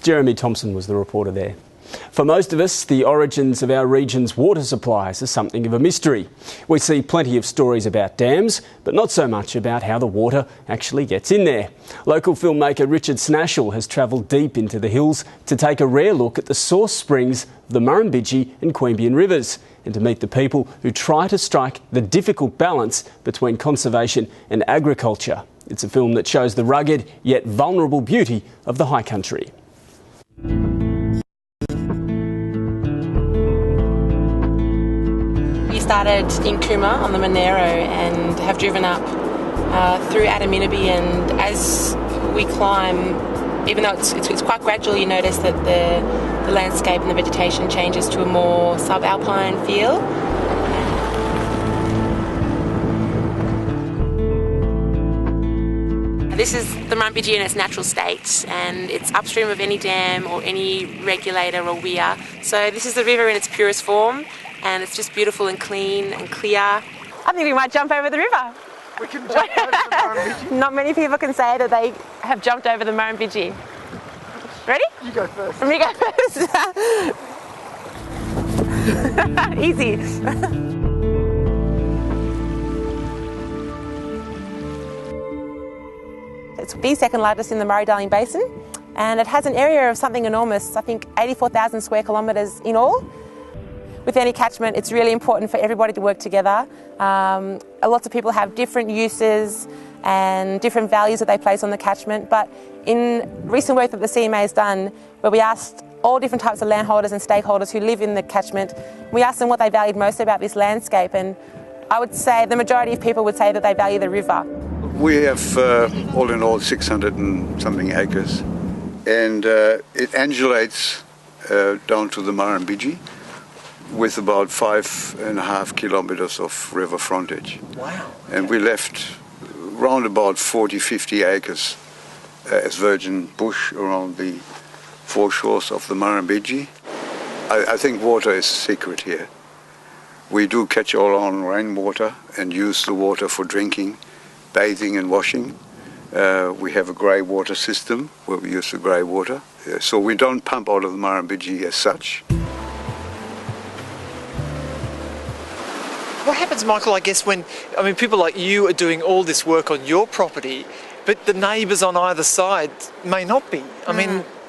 Jeremy Thompson was the reporter there. For most of us, the origins of our region's water supplies are something of a mystery. We see plenty of stories about dams, but not so much about how the water actually gets in there. Local filmmaker Richard Snashall has travelled deep into the hills to take a rare look at the source springs of the Murrumbidgee and Queanbeyan rivers and to meet the people who try to strike the difficult balance between conservation and agriculture. It's a film that shows the rugged yet vulnerable beauty of the high country. We started in Cooma on the Monero and have driven up through Adaminaby, and as we climb, even though it's quite gradual, you notice that the landscape and the vegetation changes to a more subalpine feel. This is the Murrumbidgee in its natural state, and it's upstream of any dam or any regulator or weir. So this is the river in its purest form, and it's just beautiful and clean and clear. I think we might jump over the river. We can jump over the Murrumbidgee. Not many people can say that they have jumped over the Murrumbidgee. Ready? You go first. Me go first. Easy. It's the second largest in the Murray-Darling Basin, and it has an area of something enormous, I think 84,000 square kilometres in all. With any catchment, it's really important for everybody to work together. Lots of people have different uses and different values that they place on the catchment, but in recent work that the CMA has done, where we asked all different types of landholders and stakeholders who live in the catchment, we asked them what they valued most about this landscape, and I would say the majority of people would say that they value the river. We have all in all 600 and something acres, and it undulates down to the Murrumbidgee with about 5.5 kilometres of river frontage. Wow. And we left round about 40-50 acres as virgin bush around the foreshores of the Murrumbidgee. I think water is secret here. We do catch all our own rainwater and use the water for drinking, bathing and washing. We have a grey water system where we use the grey water. So we don't pump out of the Murrumbidgee as such. What happens, Michael, I guess, when people like you are doing all this work on your property, but the neighbours on either side may not be?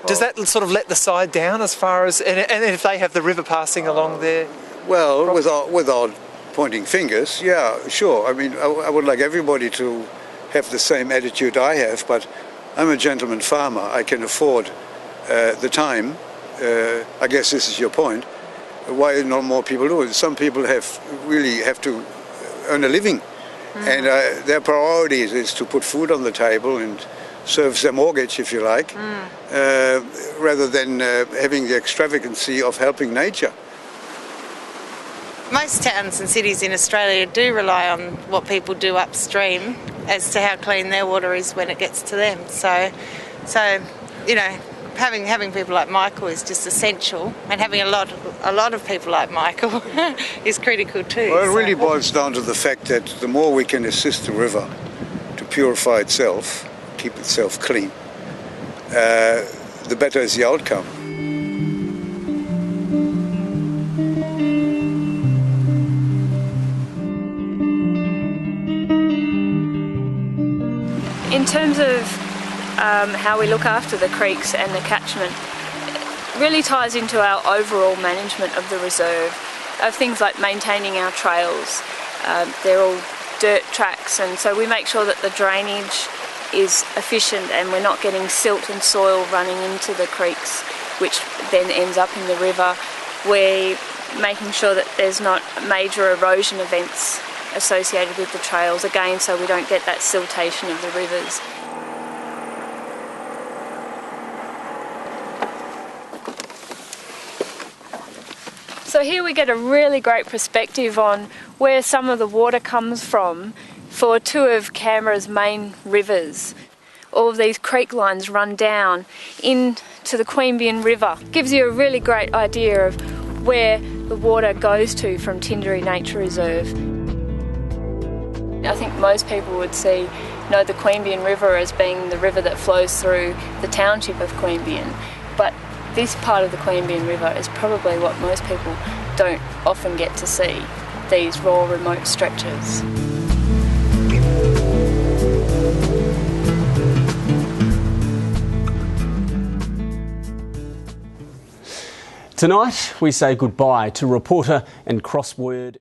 Does that sort of let the side down as far as, and if they have the river passing along there? Well, without pointing fingers, yeah, sure. I would like everybody to have the same attitude I have, but I'm a gentleman farmer. I can afford the time. I guess this is your point. Why not more people do it? Some people really have to earn a living, and their priority is to put food on the table and serve their mortgage, if you like, rather than having the extravagancy of helping nature. Most towns and cities in Australia do rely on what people do upstream as to how clean their water is when it gets to them. So having people like Michael is just essential, and having a lot of people like Michael is critical too. Well, it really boils down to the fact that the more we can assist the river to purify itself, keep itself clean, the better is the outcome. In terms of how we look after the creeks and the catchment, it really ties into our overall management of the reserve, of things like maintaining our trails. They're all dirt tracks, and so we make sure that the drainage is efficient and we're not getting silt and soil running into the creeks, which then ends up in the river. We're making sure that there's not major erosion events associated with the trails, again, so we don't get that siltation of the rivers. So here we get a really great perspective on where some of the water comes from for two of Canberra's main rivers. All of these creek lines run down into the Queanbeyan River. Gives you a really great idea of where the water goes to from Tinderry Nature Reserve. I think most people would know the Queanbeyan River as being the river that flows through the township of Queanbeyan. but this part of the Queanbeyan River is probably what most people don't often get to see, these raw, remote stretches. Tonight, we say goodbye to reporter and crossword